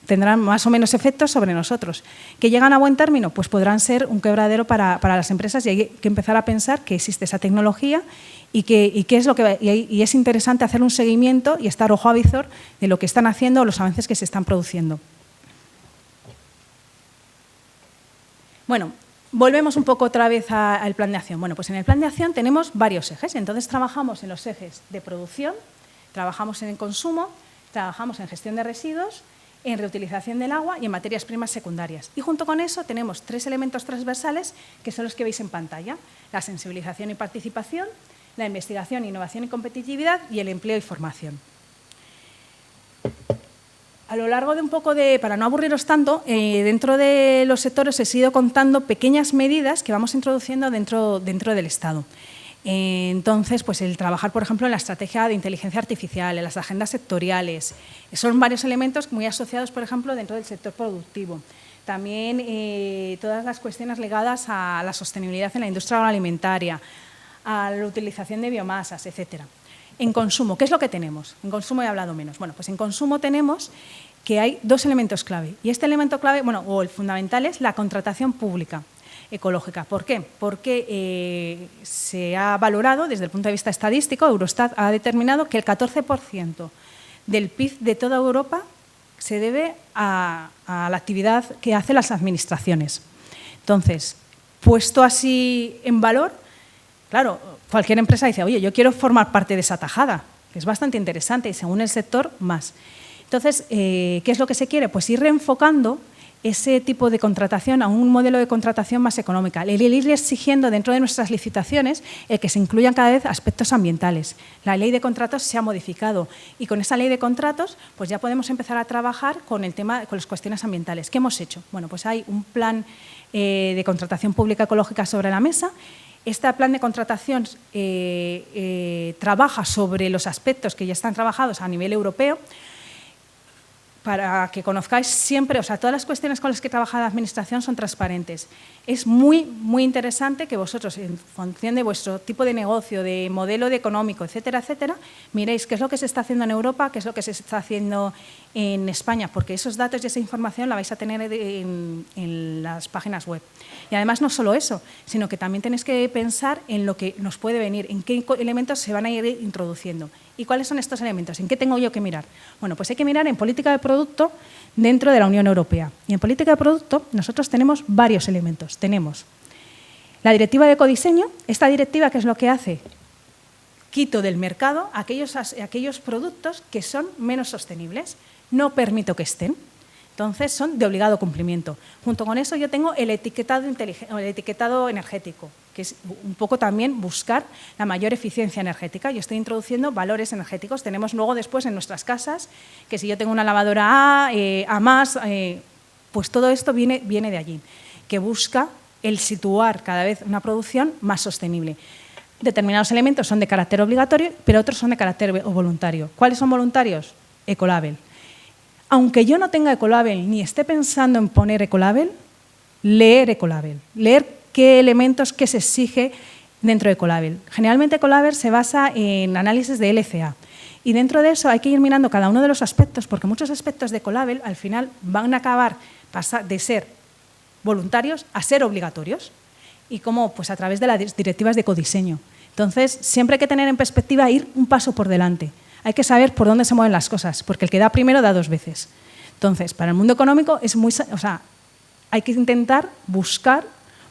tendrán más o menos efectos sobre nosotros. ¿Que llegan a buen término? Pues podrán ser un quebradero para las empresas y hay que empezar a pensar que existe esa tecnología y es interesante hacer un seguimiento y estar ojo a visor de lo que están haciendo o los avances que se están produciendo. Bueno, volvemos un poco otra vez al plan de acción. Bueno, pues en el plan de acción tenemos varios ejes. Entonces trabajamos en los ejes de producción, trabajamos en el consumo, trabajamos en gestión de residuos, en reutilización del agua y en materias primas secundarias. Y junto con eso tenemos 3 elementos transversales que son los que veis en pantalla: la sensibilización y participación, la investigación, innovación y competitividad y el empleo y formación. A lo largo de para no aburriros tanto, dentro de los sectores os he ido contando pequeñas medidas que vamos introduciendo dentro del Estado. Entonces, pues el trabajar, por ejemplo, en la estrategia de inteligencia artificial, en las agendas sectoriales, son varios elementos muy asociados, por ejemplo, dentro del sector productivo. También todas las cuestiones ligadas a la sostenibilidad en la industria agroalimentaria, a la utilización de biomasas, etcétera. En consumo, ¿qué es lo que tenemos? En consumo he hablado menos. Bueno, pues en consumo tenemos que hay 2 elementos clave. Y este elemento clave, o el fundamental, es la contratación pública ecológica. ¿Por qué? Porque se ha valorado desde el punto de vista estadístico, Eurostat ha determinado que el 14% del PIB de toda Europa se debe a la actividad que hacen las administraciones. Entonces, puesto así en valor, claro, cualquier empresa dice, oye, yo quiero formar parte de esa tajada, que es bastante interesante y según el sector, más. Entonces, ¿qué es lo que se quiere? Pues ir reenfocando ese tipo de contratación a un modelo de contratación más económica. El ir exigiendo dentro de nuestras licitaciones el que se incluyan cada vez aspectos ambientales. La ley de contratos se ha modificado y con esa ley de contratos pues ya podemos empezar a trabajar con el tema, con las cuestiones ambientales. ¿Qué hemos hecho? Bueno, pues hay un plan de contratación pública ecológica sobre la mesa. Este plan de contratación trabaja sobre los aspectos que ya están trabajados a nivel europeo. Para que conozcáis siempre, todas las cuestiones con las que trabaja la Administración son transparentes. Es muy, muy interesante que vosotros, en función de vuestro tipo de negocio, de modelo de económico, etcétera, etcétera, miréis qué es lo que se está haciendo en Europa, qué es lo que se está haciendo en España, porque esos datos y esa información la vais a tener en las páginas web. Y además no solo eso, sino que también tenéis que pensar en lo que nos puede venir, en qué elementos se van a ir introduciendo. ¿Y cuáles son estos elementos? ¿En qué tengo yo que mirar? Bueno, pues hay que mirar en política de producto dentro de la Unión Europea. Y en política de producto nosotros tenemos varios elementos. Tenemos la directiva de ecodiseño. Esta directiva, ¿qué es lo que hace? Quito del mercado aquellos productos que son menos sostenibles. No permito que estén. Entonces, son de obligado cumplimiento. Junto con eso yo tengo el etiquetado energético, que es un poco también buscar la mayor eficiencia energética. Yo estoy introduciendo valores energéticos. Tenemos luego después en nuestras casas que si yo tengo una lavadora A+, pues todo esto viene de allí, que busca el situar cada vez una producción más sostenible. Determinados elementos son de carácter obligatorio, pero otros son de carácter voluntario. ¿Cuáles son voluntarios? Ecolabel. Aunque yo no tenga Ecolabel ni esté pensando en poner Ecolabel, leer Ecolabel, leer qué elementos que se exige dentro de Ecolabel. Generalmente Ecolabel se basa en análisis de LCA y dentro de eso hay que ir mirando cada uno de los aspectos porque muchos aspectos de Ecolabel al final van a acabar de ser voluntarios a ser obligatorios y como pues a través de las directivas de ecodiseño. Entonces, siempre hay que tener en perspectiva ir un paso por delante. Hay que saber por dónde se mueven las cosas, porque el que da primero da 2 veces. Entonces, para el mundo económico hay que intentar buscar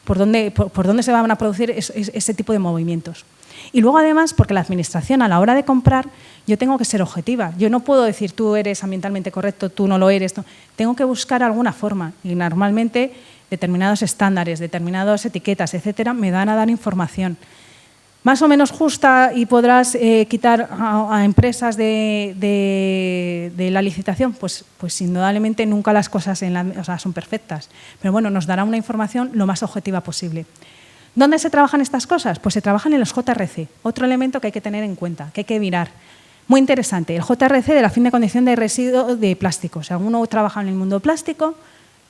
por dónde se van a producir ese tipo de movimientos. Y luego, además, porque la Administración, a la hora de comprar, yo tengo que ser objetiva. Yo no puedo decir, tú eres ambientalmente correcto, tú no lo eres. Tengo que buscar alguna forma. Y normalmente determinados estándares, determinadas etiquetas, etcétera, me dan a dar información. Más o menos justa y podrás quitar a empresas de la licitación, pues indudablemente nunca las cosas son perfectas. Pero bueno, nos dará una información lo más objetiva posible. ¿Dónde se trabajan estas cosas? Pues se trabajan en los JRC, otro elemento que hay que tener en cuenta, que hay que mirar. Muy interesante, el JRC de la fin de condición de residuo de plástico. O sea, uno trabaja en el mundo plástico,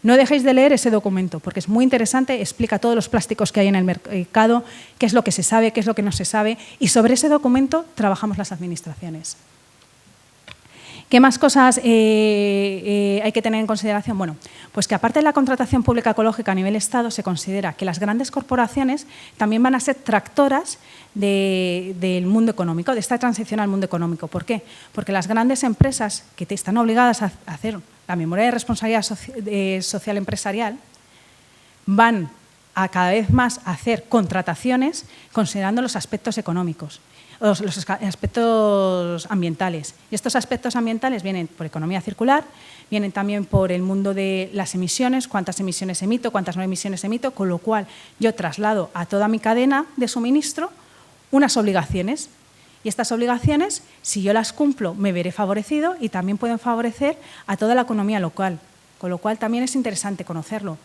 no dejéis de leer ese documento, porque es muy interesante, explica todos los plásticos que hay en el mercado, qué es lo que se sabe, qué es lo que no se sabe, y sobre ese documento trabajamos las administraciones. ¿Qué más cosas hay que tener en consideración? Bueno, pues que aparte de la contratación pública ecológica a nivel Estado, se considera que las grandes corporaciones también van a ser tractoras del mundo económico, de esta transición al mundo económico. ¿Por qué? Porque las grandes empresas que están obligadas a hacer la memoria de responsabilidad social empresarial van a cada vez más hacer contrataciones considerando los aspectos económicos, los aspectos ambientales. Y estos aspectos ambientales vienen por economía circular, vienen también por el mundo de las emisiones, cuántas emisiones emito, cuántas no emisiones emito, con lo cual yo traslado a toda mi cadena de suministro unas obligaciones. Y estas obligaciones, si yo las cumplo, me veré favorecido y también pueden favorecer a toda la economía local, con lo cual también es interesante conocerlo.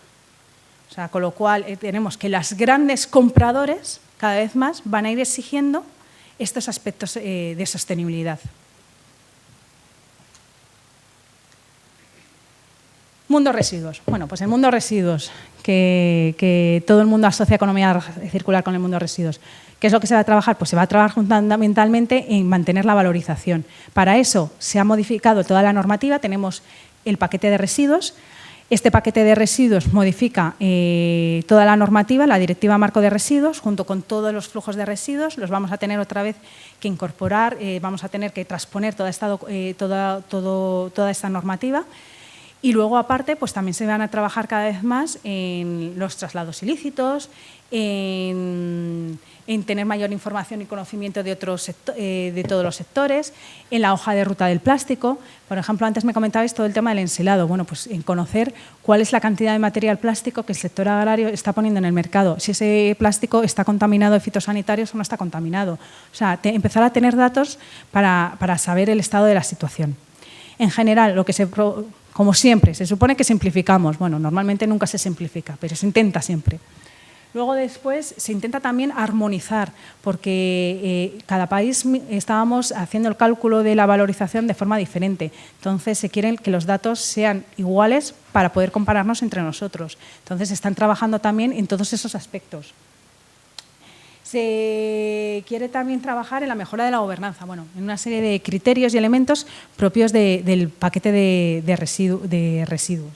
O sea, con lo cual tenemos que los grandes compradores cada vez más van a ir exigiendo estos aspectos de sostenibilidad. Mundo residuos. Bueno, pues el mundo residuos, que todo el mundo asocia economía circular con el mundo residuos. ¿Qué es lo que se va a trabajar? Pues se va a trabajar fundamentalmente en mantener la valorización. Para eso se ha modificado toda la normativa, tenemos el paquete de residuos. Este paquete de residuos modifica toda la normativa, la Directiva Marco de Residuos, junto con todos los flujos de residuos. Los vamos a tener otra vez que incorporar, vamos a tener que transponer toda esta normativa. Y luego, aparte, pues también se van a trabajar cada vez más en los traslados ilícitos, en tener mayor información y conocimiento de todos los sectores, en la hoja de ruta del plástico. Por ejemplo, antes me comentabais todo el tema del ensilado. Bueno, pues en conocer cuál es la cantidad de material plástico que el sector agrario está poniendo en el mercado, si ese plástico está contaminado de fitosanitarios o no está contaminado. O sea, empezar a tener datos para saber el estado de la situación. En general, como siempre, se supone que simplificamos. Bueno, normalmente nunca se simplifica, pero se intenta siempre. Luego después se intenta también armonizar, porque cada país estábamos haciendo el cálculo de la valorización de forma diferente. Entonces se quieren que los datos sean iguales para poder compararnos entre nosotros. Entonces están trabajando también en todos esos aspectos. Se quiere también trabajar en la mejora de la gobernanza, bueno, en una serie de criterios y elementos propios del paquete de residuos.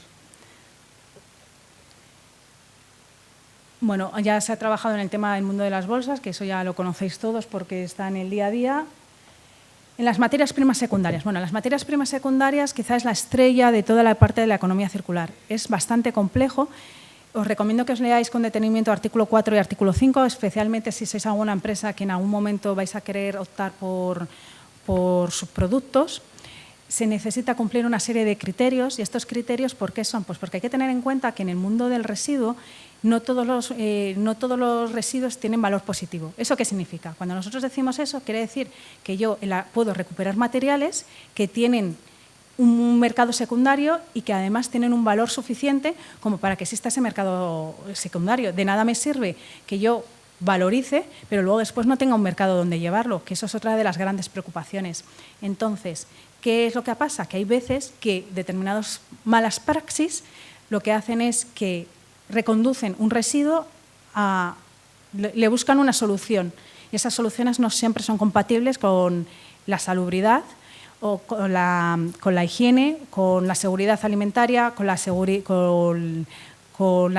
Bueno, ya se ha trabajado en el tema del mundo de las bolsas, que eso ya lo conocéis todos porque está en el día a día. En las materias primas secundarias. Bueno, las materias primas secundarias quizás es la estrella de toda la parte de la economía circular. Es bastante complejo. Os recomiendo que os leáis con detenimiento artículo 4 y artículo 5, especialmente si sois alguna empresa que en algún momento vais a querer optar por subproductos. Se necesita cumplir una serie de criterios. ¿Y estos criterios por qué son? Pues porque hay que tener en cuenta que en el mundo del residuo no todos los residuos tienen valor positivo. ¿Eso qué significa? Cuando nosotros decimos eso, quiere decir que yo puedo recuperar materiales que tienen un mercado secundario y que además tienen un valor suficiente como para que exista ese mercado secundario. De nada me sirve que yo valorice, pero luego después no tenga un mercado donde llevarlo, que eso es otra de las grandes preocupaciones. Entonces, ¿qué es lo que pasa? Que hay veces que determinadas malas praxis lo que hacen es que reconducen un residuo le buscan una solución y esas soluciones no siempre son compatibles con la salubridad o con la higiene, con la seguridad alimentaria, con la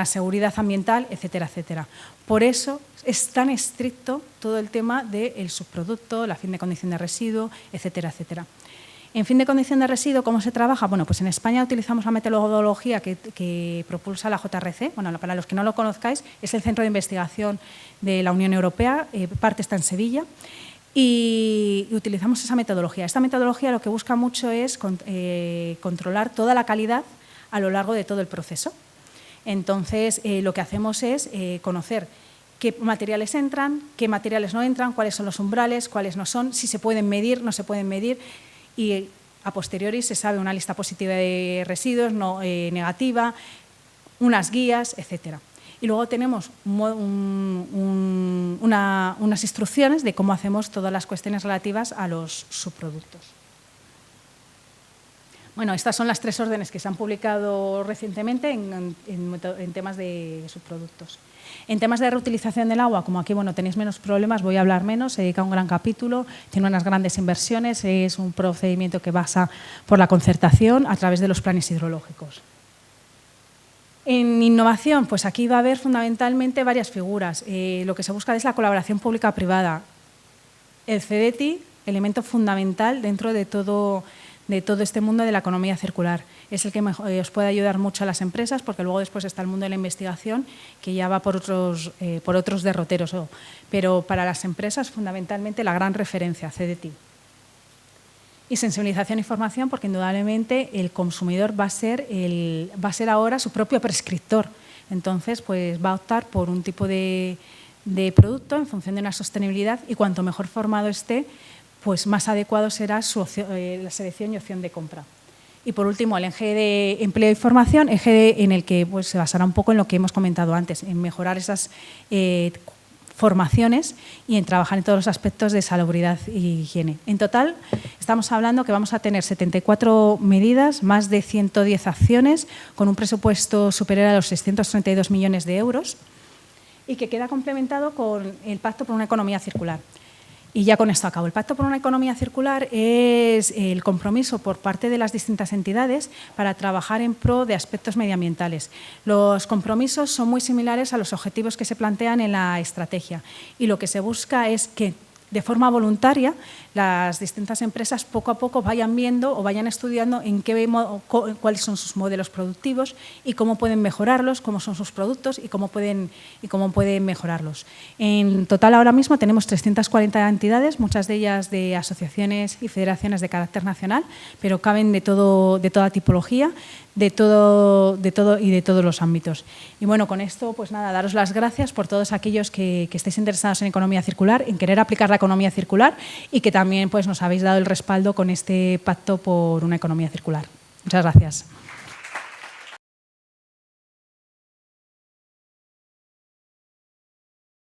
seguridad ambiental, etcétera, etcétera. Por eso es tan estricto todo el tema del subproducto, la fin de condición de residuo, etcétera, etcétera. En fin de condición de residuo, ¿cómo se trabaja? Bueno, pues en España utilizamos la metodología que propulsa la JRC. Bueno, para los que no lo conozcáis, es el Centro de Investigación de la Unión Europea, parte está en Sevilla, y utilizamos esa metodología. Esta metodología lo que busca mucho es controlar toda la calidad a lo largo de todo el proceso. Entonces, lo que hacemos es conocer qué materiales entran, qué materiales no entran, cuáles son los umbrales, cuáles no son, si se pueden medir, no se pueden medir, y a posteriori se sabe una lista positiva de residuos, no negativa, unas guías, etcétera. Y luego tenemos unas instrucciones de cómo hacemos todas las cuestiones relativas a los subproductos. Bueno, estas son las 3 órdenes que se han publicado recientemente en temas de subproductos. En temas de reutilización del agua, como aquí tenéis menos problemas, voy a hablar menos, se dedica un gran capítulo, tiene unas grandes inversiones, es un procedimiento que pasa por la concertación a través de los planes hidrológicos. En innovación, pues aquí va a haber fundamentalmente varias figuras. Lo que se busca es la colaboración pública-privada. El CDTI, elemento fundamental dentro de todo este mundo de la economía circular. Es el que os puede ayudar mucho a las empresas, porque luego después está el mundo de la investigación, que ya va por otros derroteros. Pero para las empresas, fundamentalmente, la gran referencia, CDTI. Y sensibilización y formación, porque indudablemente el consumidor va a ser ahora su propio prescriptor. Entonces, pues va a optar por un tipo de producto en función de una sostenibilidad, y cuanto mejor formado esté, pues más adecuado será la selección y opción de compra. Y por último, el eje de empleo y formación, eje en el que pues, se basará un poco en lo que hemos comentado antes, en mejorar esas formaciones y en trabajar en todos los aspectos de salubridad y higiene. En total, estamos hablando que vamos a tener 74 medidas, más de 110 acciones, con un presupuesto superior a los 632 millones de euros, y que queda complementado con el Pacto por una Economía Circular. Y ya con esto acabo. El Pacto por una Economía Circular es el compromiso por parte de las distintas entidades para trabajar en pro de aspectos medioambientales. Los compromisos son muy similares a los objetivos que se plantean en la estrategia, y lo que se busca es que de forma voluntaria las distintas empresas poco a poco vayan viendo o vayan estudiando cuáles son sus modelos productivos y cómo pueden mejorarlos, cómo son sus productos y cómo pueden mejorarlos. En total ahora mismo tenemos 340 entidades, muchas de ellas de asociaciones y federaciones de carácter nacional, pero caben de toda tipología, de todo y de todos los ámbitos. Y bueno, con esto, pues nada, daros las gracias por todos aquellos que estéis interesados en economía circular, en querer aplicar la economía circular, y que también pues nos habéis dado el respaldo con este pacto por una economía circular. Muchas gracias.